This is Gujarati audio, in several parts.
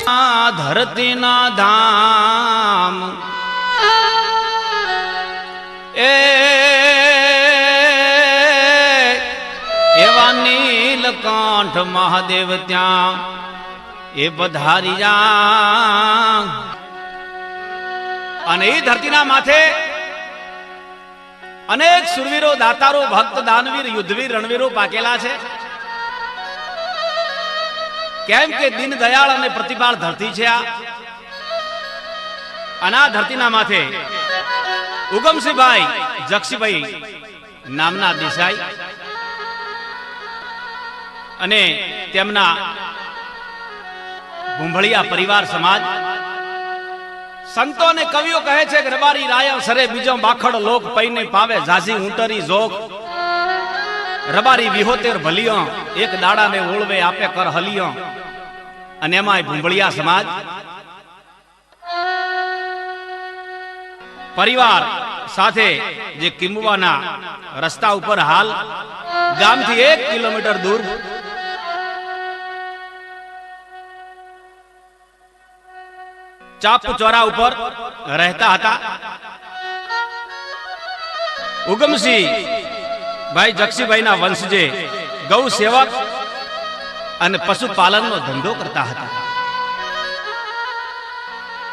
ધરતીના ધામ એવા નીલકંઠ મહાદેવ ત્યાં એ પધારી જા અને એ ધરતીના માથે અનેક સુરવીરો, દાતારો, ભક્ત, દાનવીર, યુદ્ધવીર, રણવીરો પાકેલા છે. કેમ કે દીન દયાળ અને પ્રતિપાળ ધરતી છે આ. અને આ ધરતીના માથે ઉગમસિંહભાઈ જક્ષીભાઈ નામના દેસાઈ અને તેમના ભૂંભળિયા પરિવાર સમાજ, સંતો અને કવિઓ કહે છે કે રબારી રાયવ સરે બીજો બાખડ લોક પૈને પાવે ઝાઝી ઊંટરી જોગ. રબારી વિહોતેર ભલિયો એક દાડાને ઓળવે આપે કર હલિયો. અને એમાં ભૂંભળિયા સમાજ પરિવાર સાથે જે કિંબુવાના રસ્તા ઉપર હાલ ગામથી 1 કિલોમીટર દૂર ચાપ ચોરા ઉપર રહેતા હતા. ઉગમસિંહ ભાઈ જક્ષીભાઈના વંશજે ગૌ સેવક અને પશુપાલનનો ધંધો કરતા હતા.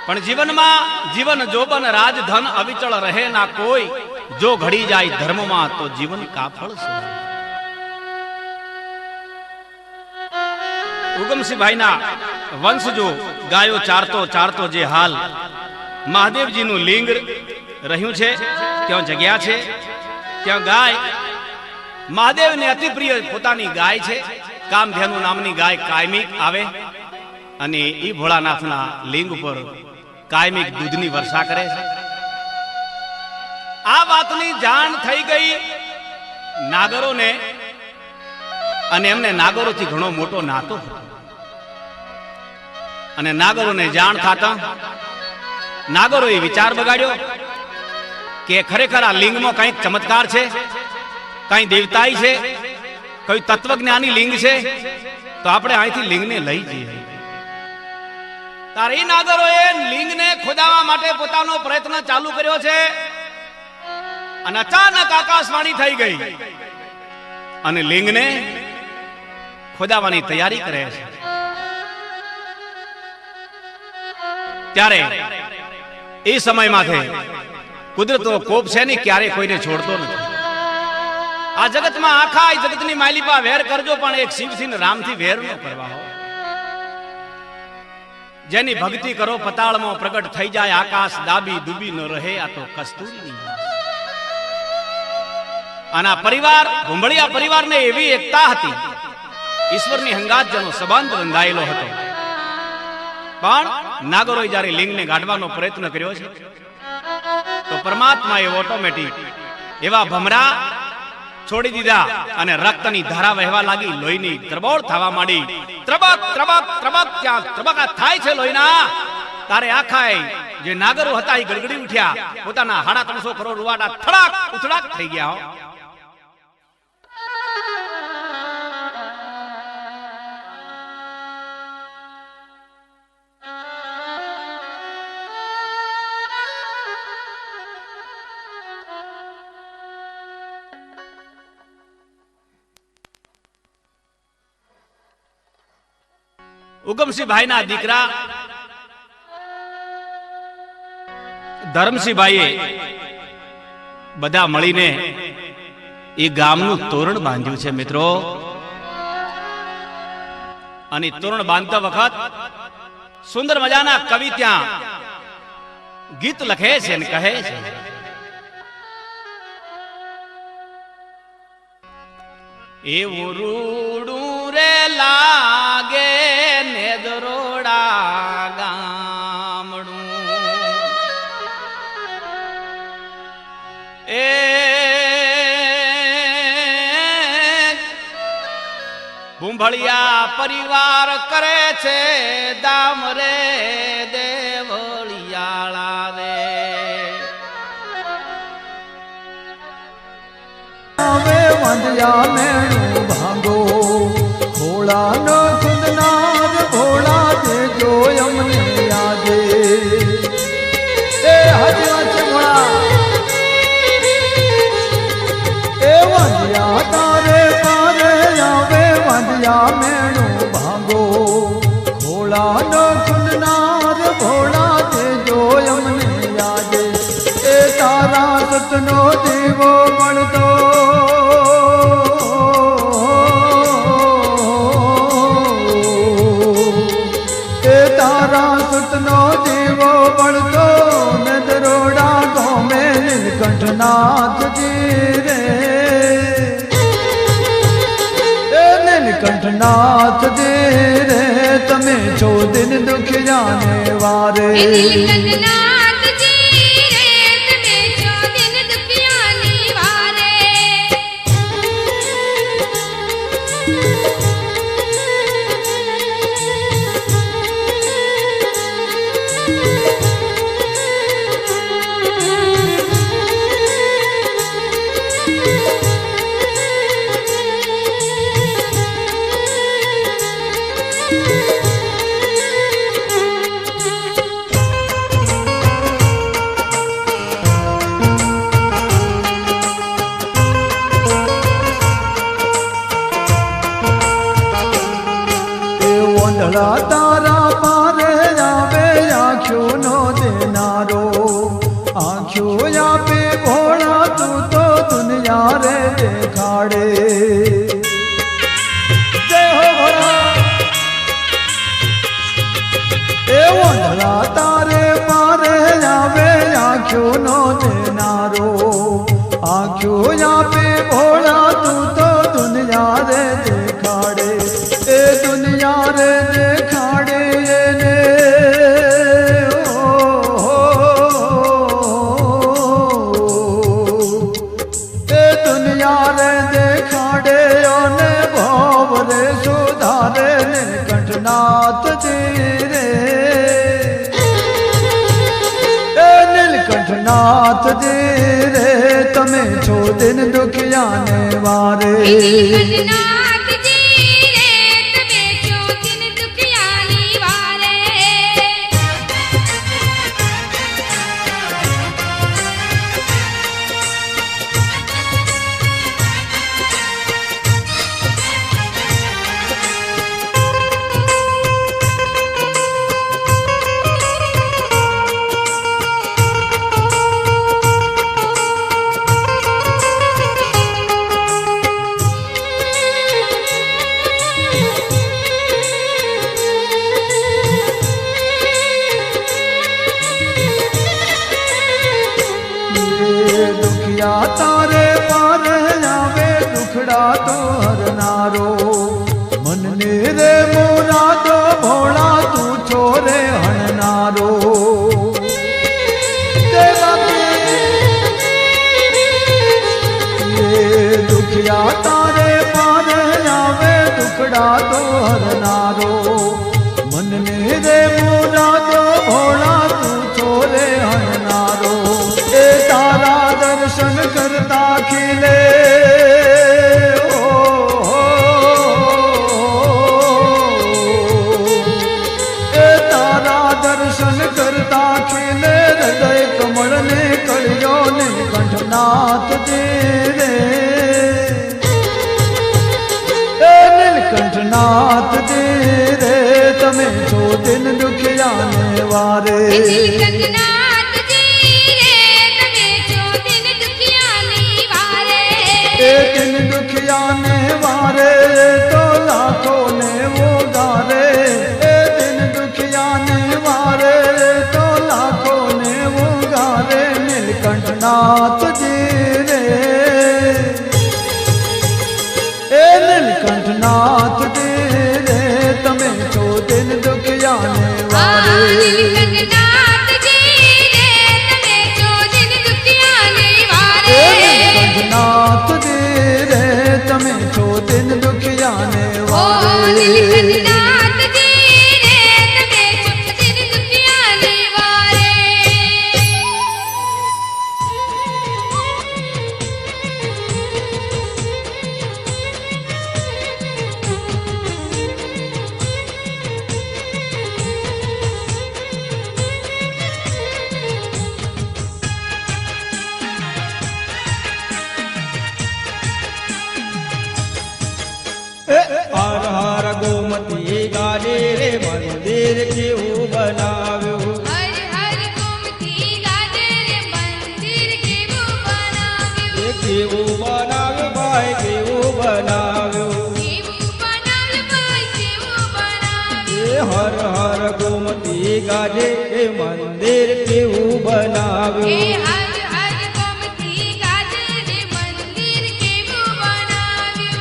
પણ જીવનમાં જીવન જોબન રાજધન અવિચળ રહે ના કોઈ, જો ઘડી જાય ધર્મમાં તો જીવન કાફળ છે. ઉગમસિંહભાઈના વંશજો ગાયો ચારતો જે હાલ મહાદેવજીનું લિંગ રહ્યું છે ત્યાં જગ્યા છે, ત્યાં ગાય મહાદેવને અતિ પ્રિય પોતાની ગાય છે. કામધેનુ નામની ગાય કાયમિક આવે અને એ ભોળાનાથના લિંગ ઉપર કાયમિક દૂધની વર્ષા કરે છે. આ વાતની જાણ થઈ ગઈ નાગરોને અને એમને નાગરોથી ઘણો મોટો નાતો હતો. અને નાગરોને જાણ થતા નાગરોએ વિચાર બગાડ્યો કે ખરેખર આ લિંગમાં કંઈક ચમત્કાર છે, કંઈ દેવતાઈ છે, કોઈ તત્વજ્ઞાની લિંગ છે, તો આપણે અહીંથી લિંગને લઈ જઈએ. તારે એ નાગરોએ લિંગને ખોદાવવા માટે પોતાનો પ્રયત્ન ચાલુ કર્યો છે. અને અચાનક આકાશવાણી થઈ ગઈ અને લિંગને ખોદાવવાની તૈયારી કરે છે. ત્યારે એ સમયમાં કુદરતનો કોપ છે ને ક્યારે કોઈને છોડતો નથી. આ જગતમાં આખા જગતની માલિપા વેર કરજો, પણ એક શિવથી ને રામથી વેર ન કરવા હો. જેની ભક્તિ કરો પતાળમાં પ્રગટ થઈ જાય આકાશ, દાબી ડૂબી ન રહે આ તો કસ્તુરીની. આના પરિવાર ભૂંભળિયા પરિવારને એવી એકતા હતી, ઈશ્વરની હંગાત જેનો સંબંધ બંધાયેલો હતો. પણ નાગરોએ જ્યારે લિંગને ગાઢવાનો પ્રયત્ન કર્યો છે તો પરમાત્માએ ઓટોમેટિક એવા ભમરા છોડી દીધા અને રક્તની ધારા વહેવા લાગી, લોહીની ત્રબોળ થવા માંડી. ત્રબક ત્રબક ત્રબક ત્યાં ત્રબકા થાય છે લોહીના. તારે આખા જે નાગરો હતા એ ગડગડી ઉઠ્યા, પોતાના 350 કરોડ રૂવાડા થડાક ઉથડાક થઈ ગયા. ઉગમસિંહભાઈના દીકરા ધરમસિંહભાઈએ બધા મળીને એ ગામનું તોરણ બાંધ્યું છે મિત્રો. અને તોરણ બાંધતા વખત સુંદર મજાના કવિ ત્યાં ગીત લખે છે અને કહે છે, એવું રૂડું રે લાગે ને દરોડા ગામડું, એ ભૂંભળિયા પરિવાર કરે છે દામ રે દેવળિયાળા રે. વાંધ્યા મેણું ભાંગો ભોળા નો સુંદનાર ભોળા જે જોયો ભોળાનો ખુલનાર ભોળા દેજો અમને યાદે એ તારા સતનો દીવો મળતો એ તારા સતનો દીવો મળતો ને દરોડા ગોમે નીલકંઠનાથજી રે નીલકંઠનાથજી રે તમે છો દિન દુખિયાને વારે નીલકંઠનાથજી રે તમે છો દિન દુખિયાની વારે ઓંધળા તારા પારે આવે આંખ્યો નો દેનારો આંખ્યો આપે ભોળા તું તો દુનિયા રે દેખાડે જય હો ભોળા એ ઓંધળા તારે પારે આવે આંખ્યો નો દેનારો આંખ્યો આપે ભોળા તું તો દુનિયા રે દેખાડે એ દુનિયા રે દેખાડે ને એ દુનિયા રે દેખાડે અને ભાવ રે સુધારે નીલકંઠનાથજી રે એ નીલકંઠનાથજી રે તમે છો દિન દુખિયાને વારે નીલકંઠનાથજી રે તમે છો દિન દુખિયાની વારે દુખિયા તારે પાર આવે દુખડા તો હરનારો મનને રે મોરાદો ભોળા તું છો રે હણનારો જય બાપી એ દુખિયા તારે પાર આવે દુખડા તો હરનારો મનને રે મોરાદો ભોળા તું છો રે હણનારો એ તારા દર્શન કરતા ખીલે એ તારા દર્શન કરતા ખીલે હૃદય કમળ ને કળ્યો નીલકંઠનાથજી રે એ નીલકંઠનાથજી રે તમે છો દિન દુખિયાને વારે નીલકંઠનાથજી રે તમે છો દિન દુખિયાની વારે એ દિન દુખિયાને વારે તો લાખો ને ઉગારે એ દિન દુખિયાને વારે તો લાખો ને ઉગારે નીલકંઠનાથજી રે એ નીલકંઠનાથજી રે તમે છો દિન દુખિયાને વારે નીલકંઠનાથજી રે તમે છો દિન દુખિયાની વારે નીલકંઠનાથજી રે તમે છો દિન દુખિયાને ઓ વારે નીલકંઠનાથજી રે તમે છો દિન દુખિયાની વારે મંદિર કેવું બનાવ્યું. હર હર ગોમતી ગાજે રે મંદિર કેવું બનાવ્યું. એ કેવું બનાવ્યું ભાઈ કેવું બનાવ્યું. કેવું બનાવ્યું ભાઈ કેવું બનાવ્યું. એ હર હર ગોમતી ગાજે એ મંદિર કેવું એ બનાવ્યું. હર હર ગોમતી ગાજે રે મંદિર કેવું બનાવ્યું.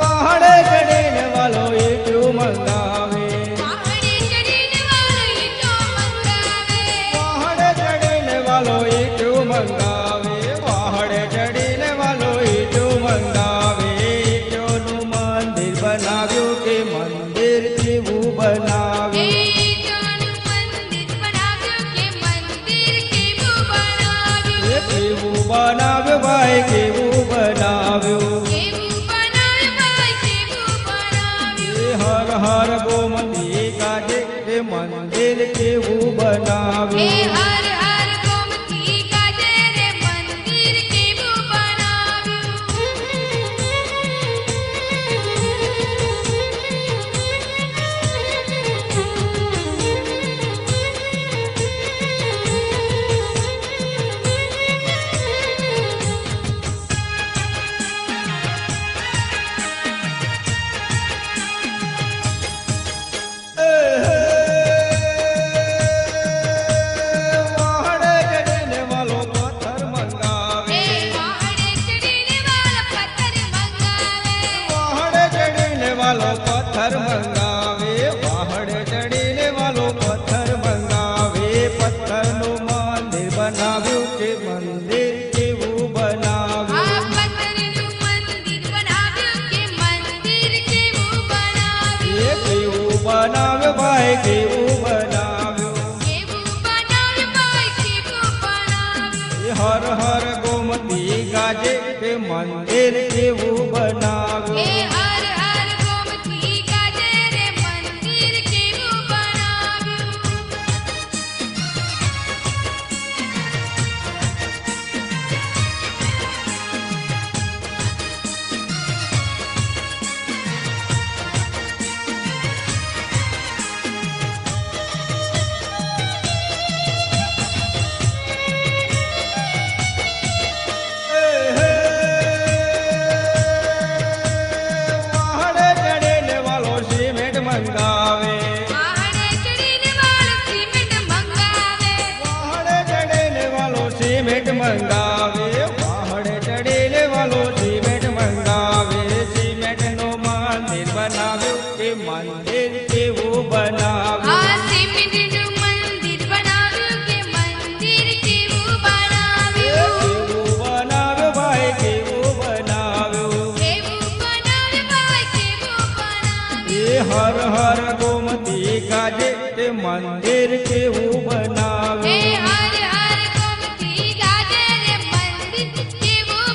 વાહડે ચડીને વાલો એટલું મંગાવે. પહાડે ચડીને વાલો ઈંટો મંગાવે. વાહડે ચડીને વાલો એટલું મંગાવે. વાહડે ચડીને વાલો એટલું મંગાવે. ઈંટોનું મંદિર બનાવ્યું કે મંદિર કેવું બનાવ્યું. ઈંટોનું મંદિર બનાવ્યું કે મંદિર કેવું બનાવ્યું. એ કેવું બનાવ્યું ભાઈ કેવું બનાવ્યું. કેવું બનાવ્યું ભાઈ કેવું બનાવ્યું. એ હર હર ગોમતી ગાજે એ મંદિર કેવું એ બનાવ્યું. હર હર ગોમતી ગાજે રે મંદિર કેવું વાહડે ચડીને વાલો પથ્થર મંગાવે. એ પહાડે ચડીને વાલો પથ્થર મંગાવે. વાહડે ચડીને વાલો પથ્થર મંગાવે. વાહડે ચડીને વાલો પથ્થર મંગાવે. પથ્થરનું મંદિર બનાવ્યું કે મંદિર કેવું આ બનાવ્યું. પથ્થરનું મંદિર બનાવ્યું કે મંદિર કેવું બનાવ્યું. એ કેવું બનાવ્યું ભાઈ કેવું બનાવ્યું. કેવું બનાવ્યું ભાઈ કેવું બનાવ્યું. એ હર હર ગોમતી ગાજે કે મંદિર કેવું એ બનાવ્યું. હર હર ગોમતી ગાજે રે મંદિર કેવું બનાવ્યું. વાહડે ચડીને વાલો સિમેન્ટ મંગાવે. પહાડે ચડીને વાલો સિમેન્ટ મંગાવે. વાહડે ચડીને વાલો સિમેન્ટ મંગાવે. વાહડે ચડીને વાલો સિમેન્ટ મંગાવે. સિમેન્ટનું મંદિર બનાવ્યું કે મંદિર કેવું બનાવ્યું. આ સિમેન્ટનું મંદિર બનાવ્યું કે મંદિર કેવું બનાવ્યું. કેવું બનાવ્યું ભાઈ કેવું બનાવ્યું. કેવું બનાવ્યું ભાઈ કેવું બનાવ્યું. એ હર હર ગોમતી ગાજે તે મંદિર કેવું એ બનાવ્યું. હર હર ગોમતી ગાજે રે મંદિર કેવું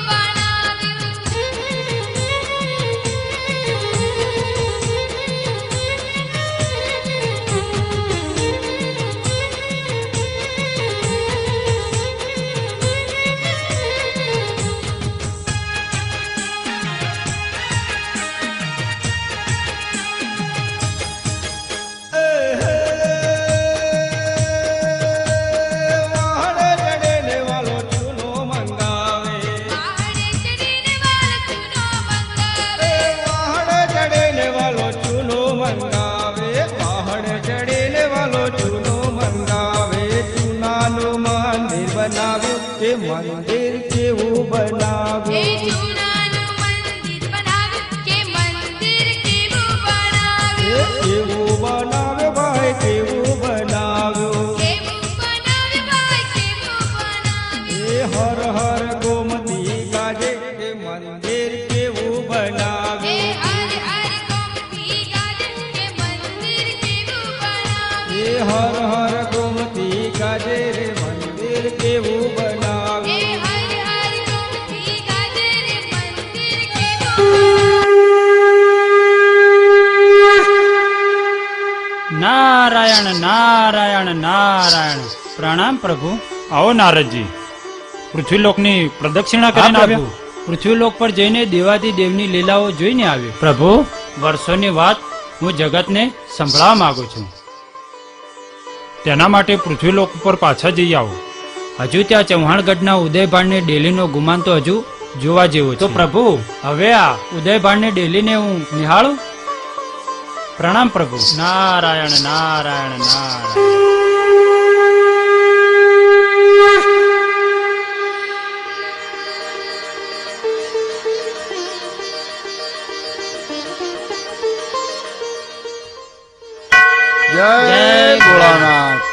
વાહડે ચડીને વાલો ચૂનો મંગાવે. પહાડે ચડીને વાલો ચૂનો મંગાવે. વાહડે ચડીને વાલો ચૂનો મંગાવે. વાહડે ચડીને વાલો ચૂનો મંગાવે. ચૂનાનું મંદિર બનાવ્યું કે મંદિર કેવું એ બનાવ્યું. ચૂનાનું મંદિર બનાવ્યું કે મંદિર કેવું બનાવ્યું. કેવું બનાવ્યું ભાઈ કેવું બનાવ્યું. કેવું બનાવ્યું ભાઈ કેવું બનાવ્યું. એ હર હર ગોમતી ગાજે કે મંદિર કેવું એ બનાવ્યું. હર હર ગોમતી ગાજે કે મંદિર કેવું બનાવ્યું. એ હર હર ગોમતી ગાજે રે મંદિર કેવું એ બનાવ્યું. હર નારાયણ નારાયણ નારાયણ. પ્રણામ પ્રભુ. આવો નારદજી, પૃથ્વીલોકની પ્રદક્ષિણા કરીને હા, આવ્યા. પ્રભુ. પૃથ્વીલોક પર જઈને દેવાદી દેવની લીલાઓ જોઈને આવ્યો. પ્રભુ, વર્ષોની વાત હું જગતને સંભળાવવા માંગુ છું. તેના માટે પૃથ્વીલોક ઉપર પાછા જઈ આવો. હજુ ત્યાં ચૌહાણગઢના ઉદયભાણને ડેલીનો ગુમાન તો હજુ જોવા જેવો તો પ્રભુ, હવે આ ઉદયભાણને ડેલીને હું નિહાળું. પ્રણામ પ્રભુ. નારાયણ નારાયણ નારાયણ. જય ભોળાનાથ.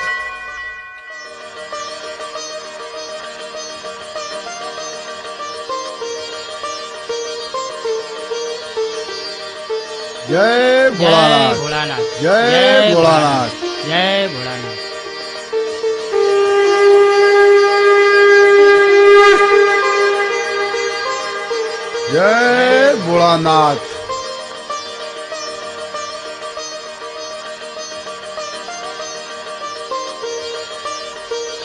જય જય ભોળાનાથ. ભોળાનાથ. જય ભોળાનાથ. જય ભોળાનાથ. જય ભોળાનાથ.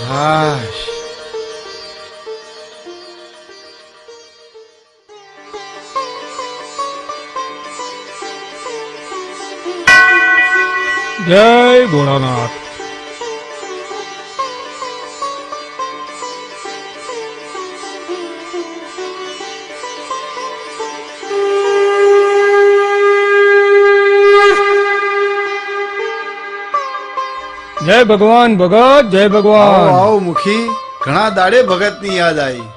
હાશ. જય ભોળાનાથ. જય ભગવાન ભગત, જય આવો ભગવાન આવો મુખી. ઘણા દાડે ભગતની યાદ આવી.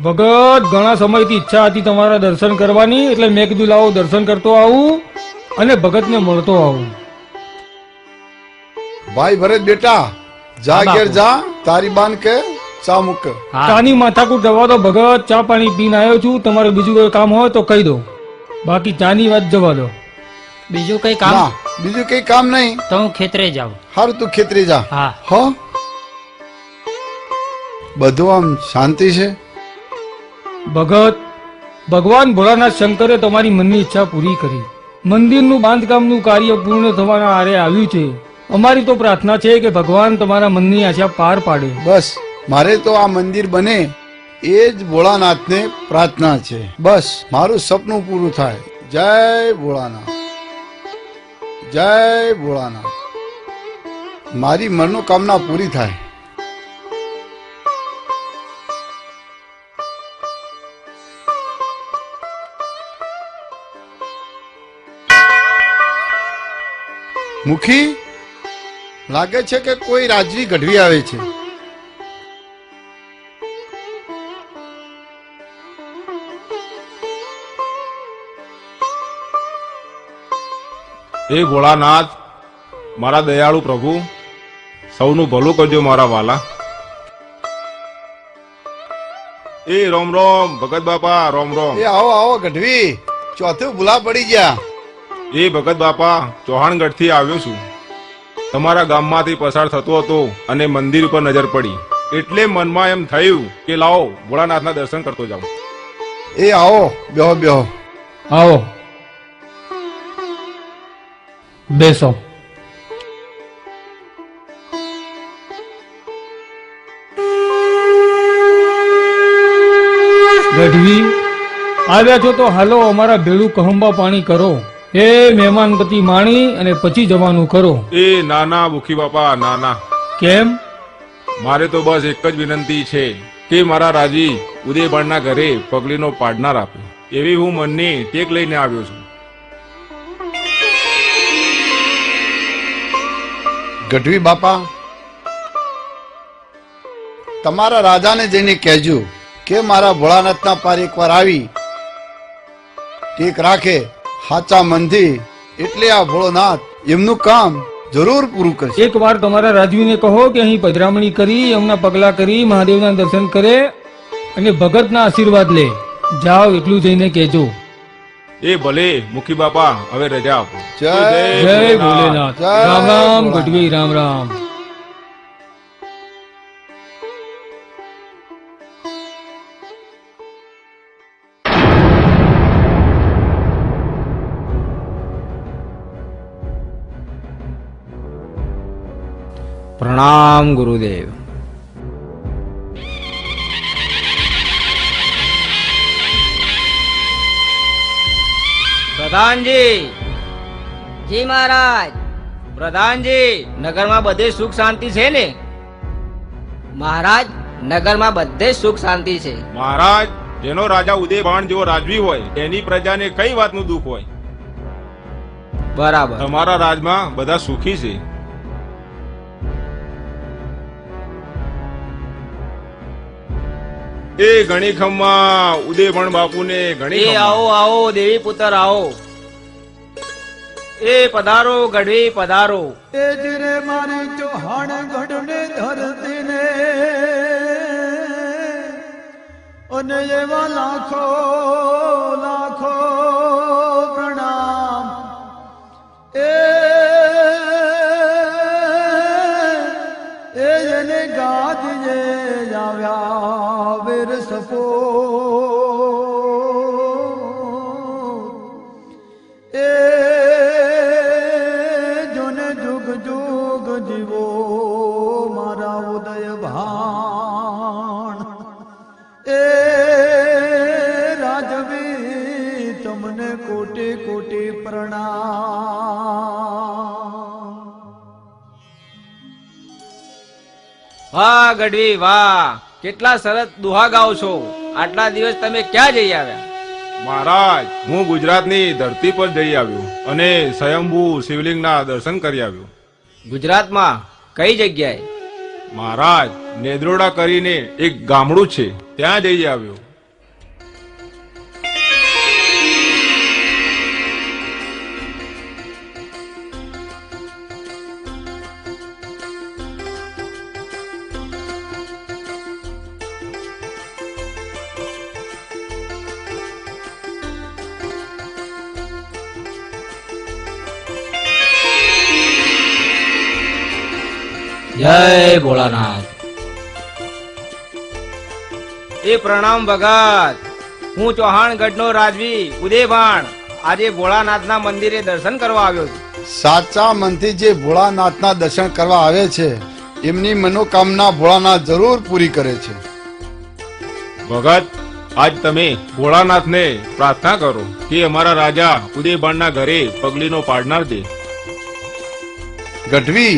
ભગત. ઘણા સમયથી ઈચ્છા હતી તમારા દર્શન કરવાની, એટલે મેં કીધું લાવો દર્શન કરતો આવું અને ભગતને મળતો આવું. ભાઈ ભરત બેટા, જા હા, બાપુ. ઘેર જા. તારી બાન કે ચા મૂક. હા. ચાની માથાકૂટ જવા દો ભગત. ચા પાણી પીને આવ્યો છું. તમારે બીજું કોઈ કામ હોય તો કહી દો, બાકી ચાની વાત જવા દો. બીજું કઈ ના કામ બીજું કઈ કામ નહીં. તો હું ખેતરે જાઉં. હારું તું ખેતરી જા. હા. હો, બધું આમ શાંતિ છે. ભગત, ભગવાન ભોળાનાથ શંકરે તમારી મનની ઈચ્છા પૂરી કરી. મંદિરનું બાંધકામનું કાર્ય પૂર્ણ થવાના આરે આવ્યું છે. અમારી તો પ્રાર્થના છે કે ભગવાન તમારા મનની આશા પાર પાડે. બસ મારે તો આ મંદિર બને એ જ ભોળાનાથને પ્રાર્થના છે. બસ મારું સપનું પૂરું થાય. જય ભોળાનાથ. જય ભોળાનાથ. મારી મનોકામના પૂરી થાય. મુખી, લાગે છે કે કોઈ રાજવી ગઢવી આવે છે. હે ભોળાનાથ, મારા દયાળુ પ્રભુ, સૌનું ભલું કરજો મારા વાલા. એ રોમ રોમ ભગત બાપા, રોમ રોમ. એ આવો આવો ગઢવી, ચોથું ભૂલા પડી ગયા. એ ભગત બાપા, ચૌહાણગઢ થી આવ્યો છું. તમારા ગામમાંથી પસાર થતો હતો અને મંદિર ઉપર નજર પડી, એટલે મનમાં એમ થયું કે લાવો ભોળાનાથના દર્શન કરતો જાઉં. એ આવો, બેહો બેહો. આવો બેસો. ગઢવી આવ્યા છો તો હાલો અમારા ભેળું કહંબા પાણી કરો. એ મહેમાન ગતિ માણી અને પછી જવાનું કરો. એ નાના ભૂખી બાપા, નાના. કેમ? મારે તો બસ એક જ વિનંતી છે કે મારા રાજી ઉદયબાણના ઘરે પગલીનો પાડનાર આપે, એવી હું મનની ટેક લઈને આવ્યો છું. ગઢવી બાપા, તમારા રાજાને જઈને કહેજો કે મારા ભોળાનાથના પાર એકવાર આવી ટેક રાખે હાચા મનથી, એટલે આ ભોળોનાથ એમનું કામ જરૂર પૂરું કરશે. એક વાર તમારા રાજવીને કહો કે અહીં પધરામણી કરી, એમના પગલા કરી, મહાદેવના દર્શન કરે અને ભગતના આશીર્વાદ લે. જાઓ એટલું જઈને કહેજો. એ ભલે મુખી બાપા, હવે રજા આપો. જય જય ભોલેનાથ. જય રામ રામ ભોળાનાથ. ગઢવી, રામ રામ. પ્રણામ ગુરુદેવ. પ્રધાનજી, જી મહારાજ. પ્રધાનજી, નગરમાં બધે સુખ શાંતિ છે ને? મહારાજ, નગરમાં બધે સુખ શાંતિ છે. મહારાજ, જેનો રાજા ઉદયભાન જેવો રાજવી હોય એની પ્રજાને કઈ વાતનું દુઃખ હોય? બરાબર. તમારા રાજમાં બધા સુખી છે. એ ગણી ખમ્મા ઉદયભાન બાપુને ઘણી એ ખમ્મા. આવો આવો દેવી પુત્ર આવો. એ પધારો ગઢવી પધારો. એ જીરે મારી ચૌહાણ ગઢને ધરતીને અને એવા લાખો લાખો પ્રણામ. એને ગાદીએ આવ્યા વીર સપો. એ જોને જુગ જુગ જીવો મારા ઉદય ભાણ. એ રાજવી તમને કોટી કોટી પ્રણામ. વાહ ગઢવી વાહ, કેટલા સરસ દુહા ગાઓ છો. આટલા દિવસ તમે ક્યાં જઈ આવ્યા? મહારાજ, હું ગુજરાતની ધરતી પર જઈ આવ્યો અને સ્વયંભૂ શિવલિંગના દર્શન કરી આવ્યો. ગુજરાતમાં કઈ જગ્યાએ? મહારાજ, નેદ્રોડા કરીને એક ગામડું છે ત્યાં જઈ આવ્યો. જય ભોળાનાથ. એ પ્રણામ ભગત. હું ચૌહાણ ગઢનો રાજવી ઉદયભાણ આજે ભોળાનાથના મંદિરે દર્શન કરવા આવ્યો છું. સાચા મનથી જે ભોળાનાથના દર્શન કરવા આવે છે એમની મનોકામના ભોળાનાથ જરૂર પૂરી કરે છે. ભગત, આજ તમે ભોળાનાથને પ્રાર્થના કરો કે અમારા રાજા ઉદયભાનના ઘરે પગલીનો પાડનાર દે. ગઢવી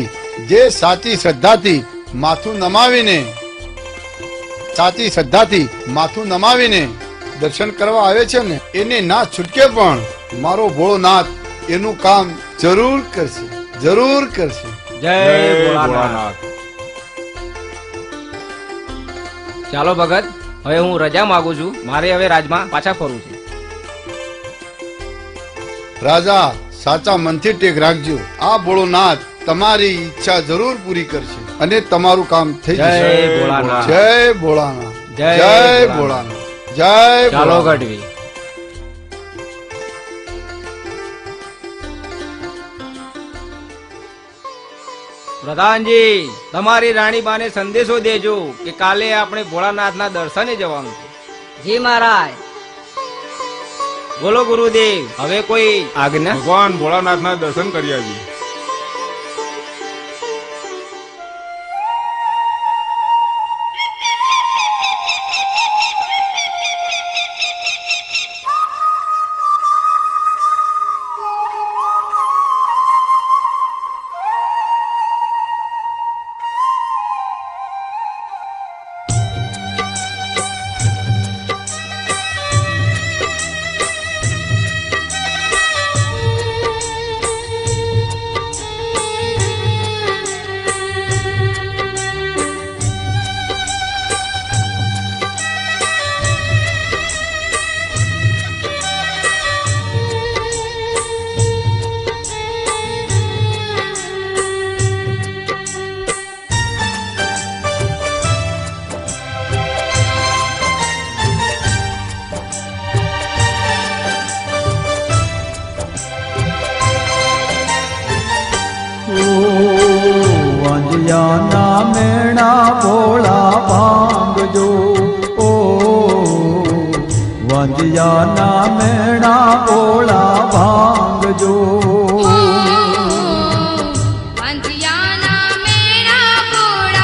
જે સાચી શ્રદ્ધાથી માથું નમાવીને દર્શન કરવા આવે છે ને એને ના છૂટકે પણ મારો ભોળોનાથ એનું કામ જરૂર કરશે, જરૂર કરશે. જય જય ભોળાનાથ. ભોળાનાથ. ચાલો ભગત, હવે હું રજા માંગુ છું. મારે હવે રાજમાં પાછા ફરવું છે. રાજા, સાચા મનથી ટેક રાખજો. આ ભોળોનાથ તમારી ઈચ્છા જરૂર પૂરી કરશે અને તમારું કામ થઈ જય જશે. ભોળાનાથ. જય ભોળાનાથ, જય જય ભોળાનાથ. ભોળાનાથ, જય ચાલો ભોળાનાથ. ગઢવી. પ્રધાનજી, તમારી રાણીબાને સંદેશો દેજો કે કાલે આપણે ભોળાનાથના દર્શને જવાનું છે. જી મહારાજ. બોલો ગુરુદેવ, હવે કોઈ આજ્ઞા? ભગવાન ભોળાનાથના દર્શન કરી આવી. વાંજિયાના મેણા ભોળા ભાંગજો. ઓ વાંજિયાના મેણા ભોળા ભાંગજો. વાંજિયાના મેળા ભોળા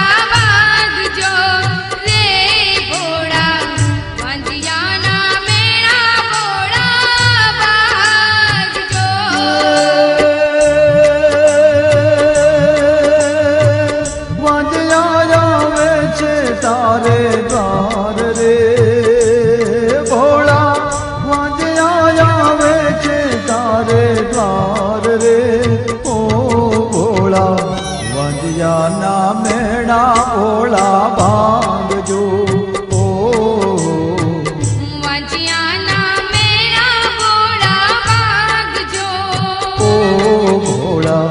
તારે દ્વાર રે ભોળા વાંજ્યા આવે છે તારે દ્વાર રે ઓ ભોળા વાંજ્યા ના મેળા ભોળા ભાંગજો ઓ વાંજિયાના મેળા ભોળા ભાગજો ઓ ભોળા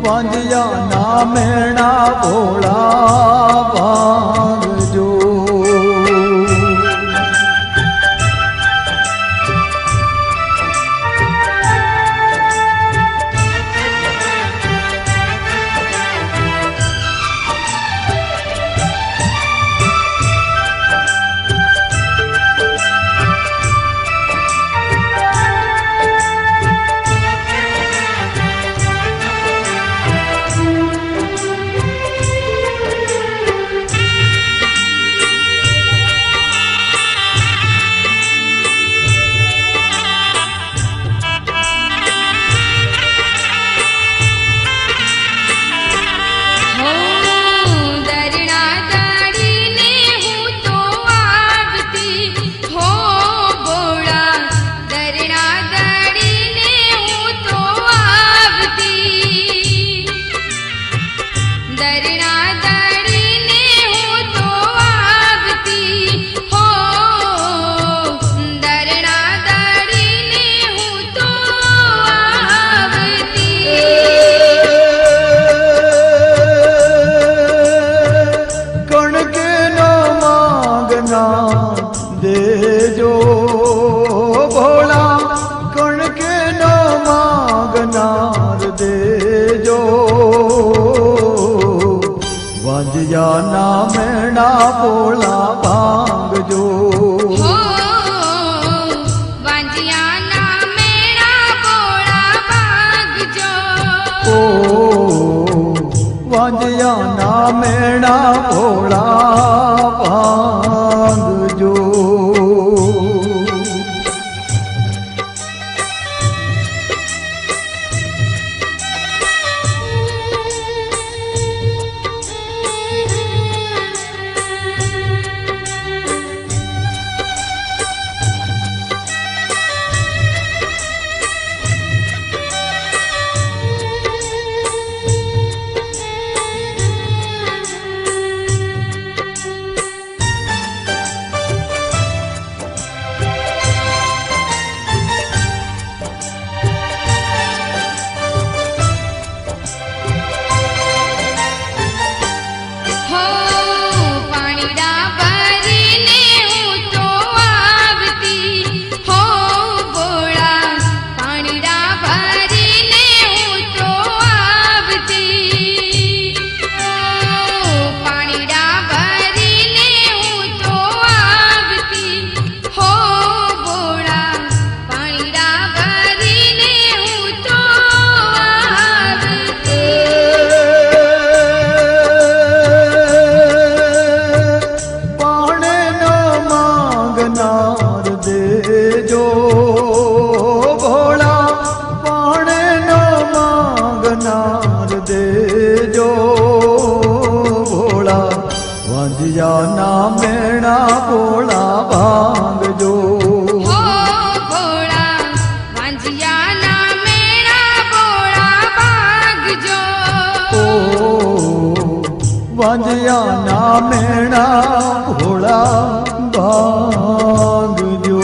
વાંજ્યા ના મેળા ભોળા ભાંગજો હો દરણા દાડીને હું તો આવતી હો ભોળા દરણા દાડીને હું તો આવતી દરણા દાડીને હું તો આવતી હો દરણા દાડીને હું તો આવતી કણકે નો માંગના દેજો ભોળા કણકે નો માંગનાર દેજો વાંજ્યા ના મેણા ભોળા ભાંગજો હો વાંજિયાના મેળા ભોળા ભાગજો ઓ વાંજ્યા ના મેણા ભોળા ભાંગજો હો પાણીડા ભરીને હું તો આવતી હો ભોળા પાણીડા ભરીને હું તો આવતી પાણીડા ભરીને હું તો આવતી હો ભોળા પાણીડા ભરીને હું તો આવતી પાણે નો માંગનાર દેજો ભોળા પાણે નો માંગનાર દેજો ભોળા વાંજ્યા ના મેણા ભોળા ભાંગજો હો ભોળા વાંજિયાના મેળા ભોળા ભાગજો ઓ વાંજ્યા ના મેણા ભોળા ભાંગજો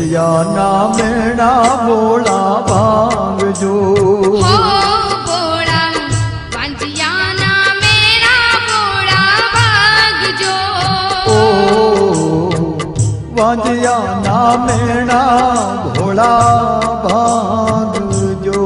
વાંજિયાના મેણા ભોળા ભાંગજો હો ભોળા વાંજિયાના મેરા ભોળા ભાગજો ઓ વાંજિયાના મેણા ભોળા ભાંગજો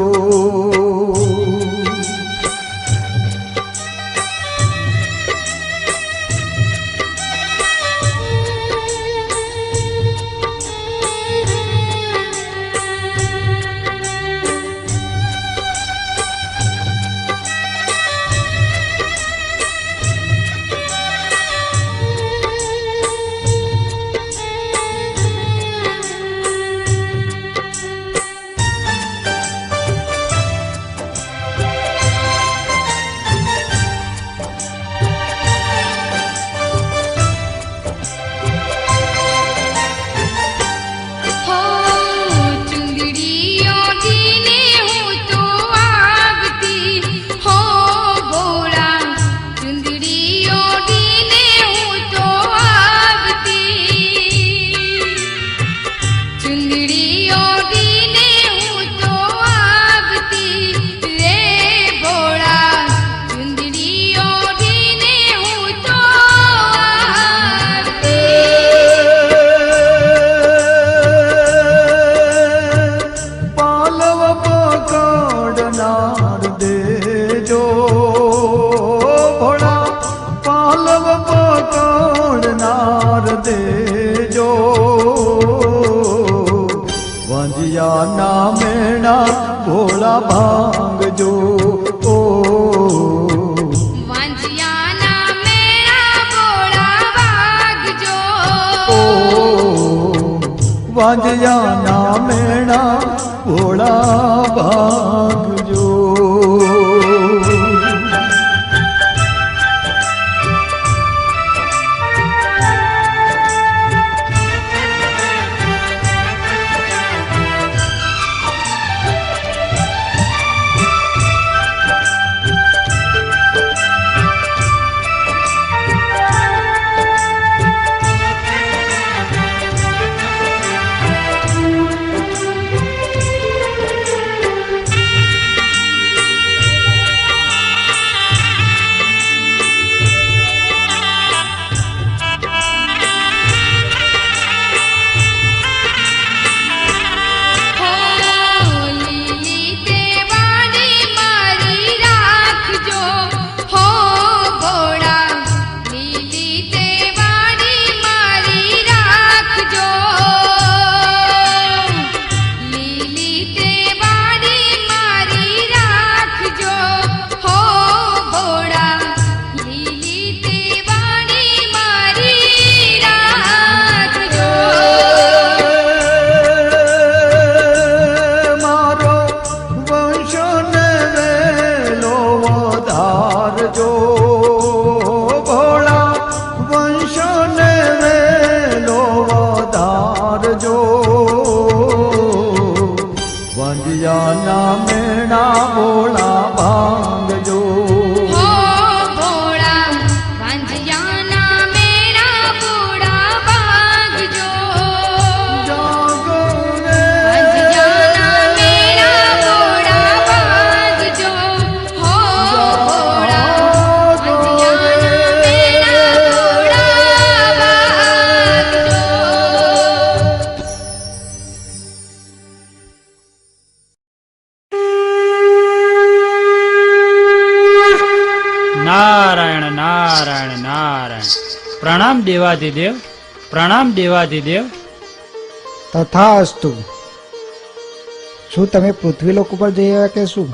હો ચુંદડીઓ દીને હું તો આવતી હો ભોળા ચુંદડીઓ દીને હું તો આવતી ચુંદડીઓ દીને હું તો આવતી રે ભોળા ચુંદડીઓ દીને હું તો આવતી પાલવ પકડનાર દેજો ભોળા પાલવ પકડનાર દેજો વાંજિયાના મેણા ભોળા ભાંગજો ઓ વાંજિયાના મેરા ભોળા ભાગજો ઓ વાંજિયાના મેણા ભોળા ભાંગજો હો લીલી તે વાડી મારી રાખજો હો ભોળા લીલી તે વાડી મારી રાખજો લીલી તે વાડી મારી રાખજો હો ભોળા લીલી તે વાડી મારી રાખજો મારો વંશને વેલો વધારજો ભોળા વંશને વેલો વધારજો વાંજિયાના મેણા ભોળા ભાંગજો હો ભોળા વાંજિયાના મેરા ભોળા ભાગજો જાગો રે વાંજિયાના મેરા ભોળા ભાગજો હો ભોળા વાંજિયાના મેરા ભોળા ભાગજો નારાયણ નારાયણ નારાયણ. પ્રણામ દેવાધિદેવ, પ્રણામ દેવાધિદેવ. તથાસ્તુ. શું તમે પૃથ્વીલોક ઉપર જઈ આવ્યા કે શું?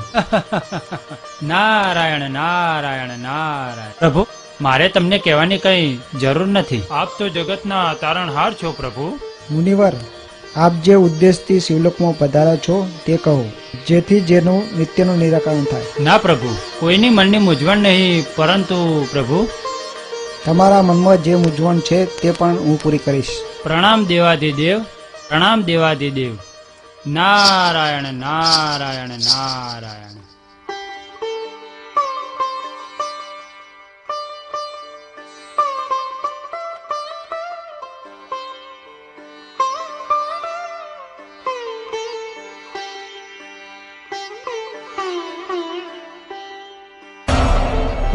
નારાયણ નારાયણ નારાયણ. પ્રભુ, મારે તમને કહેવાની કઈ જરૂર નથી. આપ તો જગતના તારણહાર છો પ્રભુ. મુનિવર, આપ જે ઉદ્દેશથી શિવલોકમાં પધાર્યા છો તે કહો, જેથી જેનું નિત્યનું નિરાકરણ થાય. ના પ્રભુ, કોઈની મનની મૂંઝવણ નહીં, પરંતુ પ્રભુ તમારા મનમાં જે મૂંઝવણ છે તે પણ હું પૂરી કરીશ. પ્રણામ દેવાધિદેવ, પ્રણામ દેવાધિદેવ. નારાયણ નારાયણ નારાયણ.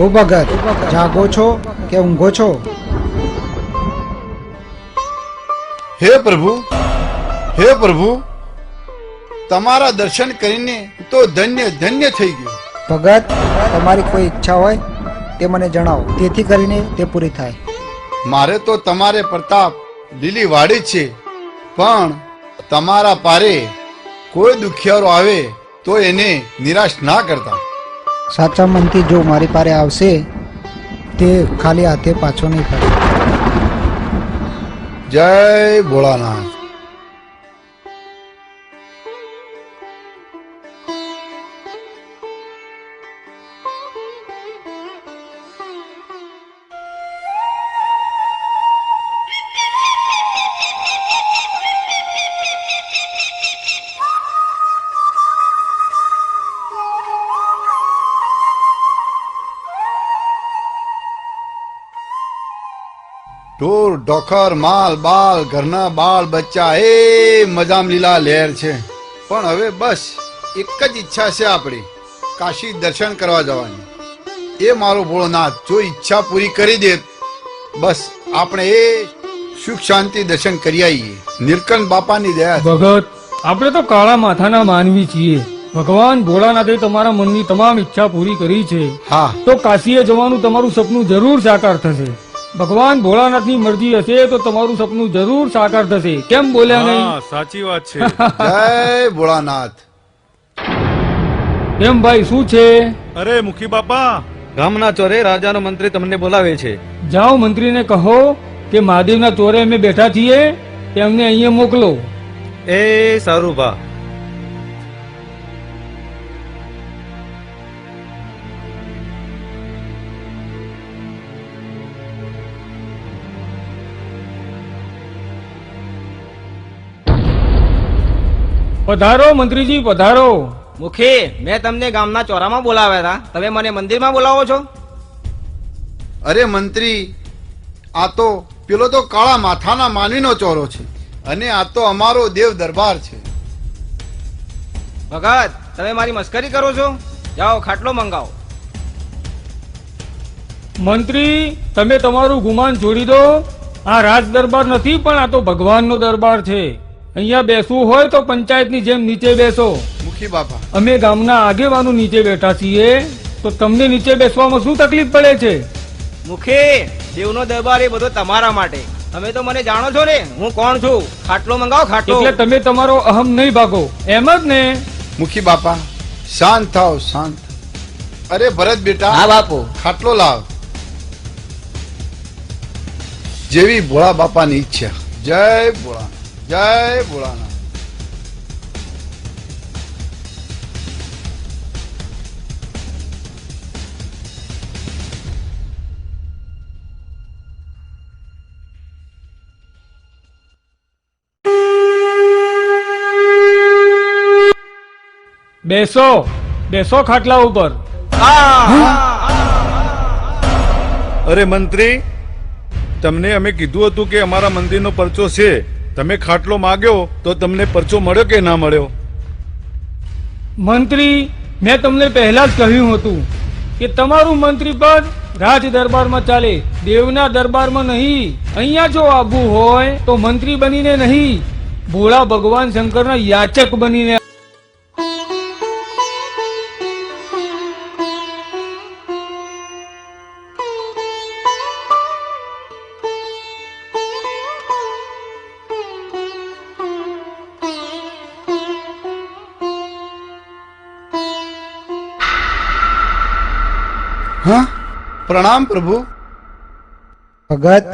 ઓ ભગત, જાગો છો કે ઊંઘો છો? હે પ્રભુ, હે પ્રભુ, તમારા દર્શન કરીને તો ધન્ય ધન્ય થઈ ગયો. ભગત, તમારી કોઈ ઈચ્છા હોય તે મને જણાવો, તેથી કરીને તે પૂરી થાય. મારે તો તમારે પ્રતાપ લીલી વાડી છે, પણ તમારા પારે કોઈ દુખિયારો આવે તો એને નિરાશ ના કરતા. સાચા મનથી જો મારી પાસે આવશે તે ખાલી હાથે પાછો નહીં ફરે. જય ભોળાનાથ. ઢોર ઢોખર માલ બાલ ઘરના બાળ બચ્ચા એ મજામ લીલા લહેર છે. પણ હવે બસ એક જ ઈચ્છા છે આપણી, કાશી દર્શન કરવા જવાની. એ મારો ભોળોનાથ જો ઈચ્છા પૂરી કરી દે, બસ આપણે એ સુખ શાંતિ દર્શન કરી આવીએ. નીલકંઠ બાપાની દયા. ભગત, આપણે તો કાળા માથાના માનવી છીએ. ભગવાન ભોળાનાથે તમારા મનની તમામ ઈચ્છા પૂરી કરી છે. હા, તો કાશીએ જવાનું તમારું સપનું જરૂર સાકાર થશે. ભગવાન ભોળાનાથની મરજી હશે તો તમારું સપનું જરૂર સાકાર થશે. કેમ બોલ્યા નહીં? સાચી વાત છે. જય ભોળાનાથ. કેમ ભાઈ, શું છે? અરે મુખી બાપા, ગામના ચોરે રાજાનો મંત્રી તમને બોલાવે છે. જાઓ, મંત્રીને કહો કે મહાદેવના ચોરે અમે બેઠા છીએ, તેમને અહીંયા મોકલો. એ સારું બા. પધારો મંત્રીજી, પધારો. મુખી, મેં તમને ગામના ચોરામાં બોલાવ્યા હતા, તમે મને મંદિરમાં બોલાવો છો? અરે મંત્રી, આ તો પેલો તો કાળા માથાના માનવીનો ચોરો છે, અને આ તો અમારો દેવ દરબાર છે. ભગત, તમે મારી મસ્કરી કરો છો? જાઓ, ખાટલો મંગાવો. મંત્રી, તમે તમારું ગુમાન છોડી દો. આ રાજ દરબાર નથી, પણ આ તો ભગવાનનો દરબાર છે. અહીંયા બેસવું હોય તો પંચાયતની જેમ નીચે બેસો. મુખી બાપા, અમે ગામના આગેવાનો નીચે બેઠા છીએ, તો તમને નીચે બેસવામાં શું તકલીફ પડે છે? મુખી, દેવનો દરબાર એ બધો તમારા માટે. તમે તો મને જાણો છો ને, હું કોણ છું. ખાટલો મંગાવો, ખાટલો. એટલે તમે તમારો અહમ નહીં ભાગો, એમ જ ને? મુખી બાપા, શાંત થાવ, શાંત. અરે ભરત બેટા, હા બાપુ. ખાટલો લાવ. જેવી ભોળા બાપાની ઈચ્છા. જય ભોળાનાથ, જય ભોળાનાથ. બેસો, બેસો ખાટલા ઉપર. અરે મંત્રી, તમને અમે કીધું હતું કે અમારા મંદિરનો પરચો છે. તમે ખાટલો માગ્યો તો તમને પરચો મળ્યો કે ના મળ્યો? મંત્રી, મેં તમને પહેલા જ કહ્યું હતું કે તમારું મંત્રી પદ રાજ દરબારમાં ચાલે, દેવના દરબારમાં નહીં. અહીંયા જો આવવું હોય તો મંત્રી બનીને નહીં, ભોળા ભગવાન શંકરના યાચક બનીને. હા, પ્રણામ પ્રભુ. ભગત,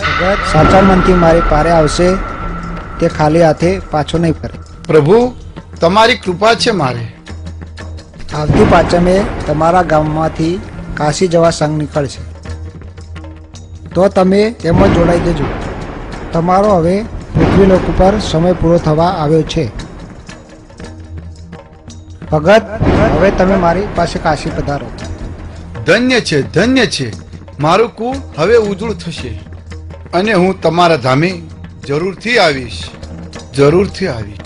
સાચા મનથી મારી પાસે આવશે તે ખાલી હાથે પાછો નહીં ફરે. પ્રભુ, તમારી કૃપા છે મારે. આવતી પાંચમે તમારા ગામમાંથી કાશી જવા સંઘ નીકળશે, તો તમે એમાં જોડાઈ દેજો. તમારો હવે પૃથ્વીલોક ઉપર સમય પૂરો થવા આવ્યો છે. ભગત, હવે તમે મારી પાસે કાશી પધારો. ધન્ય છે, ધન્ય છે. મારું કુળ હવે ઉજળું થશે, અને હું તમારા ધામે જરૂરથી આવીશ, જરૂરથી આવીશ.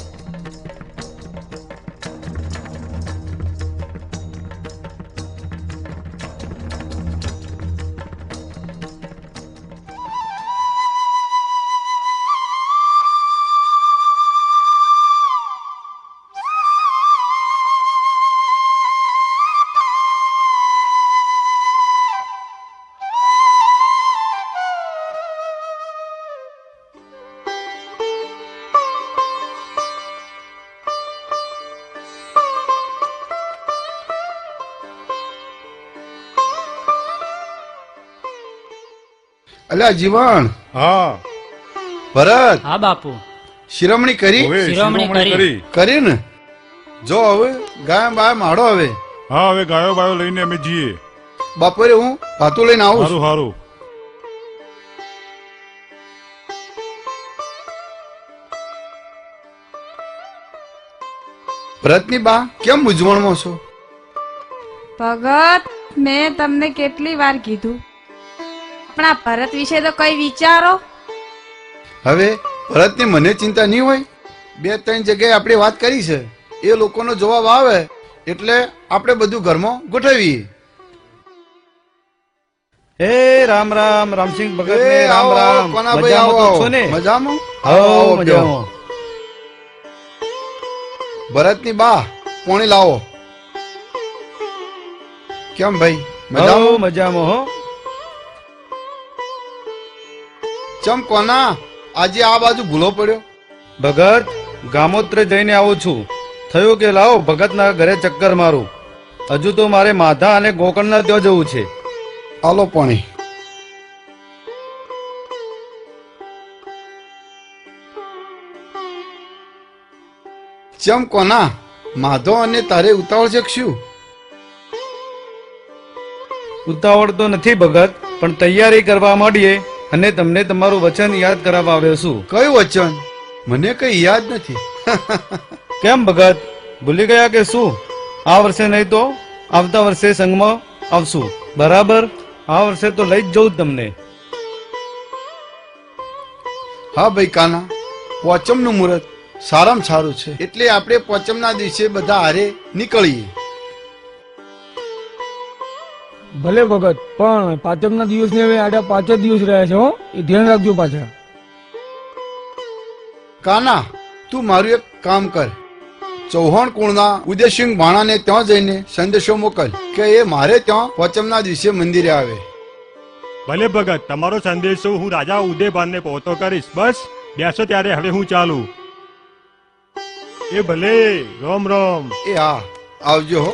અલ્યા જીવણ, હા ભરત, હા બાપુ. શિરોમણી કરી? હવે શિરોમણી શિરોમણી કરી. કરી ને? જો હવે ગાય બાય માડો હવે. હા હવે ગાયો બાયો લઈને અમે જઈએ. બપોરે હું ભાતું લઈને આવું છું. સારું સારું. ભરતની બા કેમ મૂંઝવણમાં છો? ભગત, મેં તમને કેટલી વાર કીધું પણ આ ભરત વિશે તો કઈ વિચારો. હવે ભરતની મને ચિંતા નહીં હોય? 2-3 જગ્યાએ આપણે વાત કરી છે, એ લોકોનો જવાબ આવે એટલે આપણે બધું ઘરમાં ગોઠવીએ. એ રામ રામ રામસિંહ ભગત એ ને રામ આવો, આવો, રામ. કોનાભાઈ, મજામાં આવો, તો આવો. છો ને? મજામાં? આવો, આવો, મજામાં. ભરતની બા પોણી લાવો. કેમ ભાઈ, મજામાં? આવો, મજામાં હો. ચમ કોના આજે આ બાજુ ભૂલો પડ્યો? ભગત, ગામોત્રે જઈને આવું છું. થયું કે લાવો ભગતના ઘરે ચક્કર મારું. હજુ તો મારે માધા અને ગોકર્ણના ત્યાં જવું છે. આલો પોણી. ચમ કોના માધવ અને તારે ઉતાવળ છે કે શું? ઉતાવળ તો નથી ભગત, પણ તૈયારી કરવા માંડીએ અને તમને તમારું વચન યાદ કરાવવા આવ્યો છું. કયું વચન? મને કઈ યાદ નથી. કેમ ભગત, ભૂલી ગયા કે શું? આ વર્ષે નહીં તો આવતા વર્ષે સંઘમાં આવશું, બરાબર? આ વર્ષે તો લઈ જ જવું તમને. હા ભાઈ કાના, પોચમનું મુહૂર્ત સારામાં સારું છે એટલે આપણે પોચમના દિવસે બધા હારે નીકળીએ. ભલે ભગત, પણ પાંચમના દિવસને હવે આડા 5 જ દિવસ રહ્યા છે હો, એ ધ્યાન રાખજો પાછા. કાના, તું મારું એક કામ કર, ચૌહાણ કુળના ઉદયસિંહ ભાણાને ત્યાં જઈને સંદેશો મોકલ કે એ મારે ત્યાં પોચમના દિવસે મંદિરે આવે. ભલે ભગત, તમારો સંદેશો હું રાજા ઉદયભાનને પહોંચતો કરીશ. બસ બેસો ત્યારે હવે હું ચાલું. એ ભલે, રામ રામ. એ હા, આવજો હો.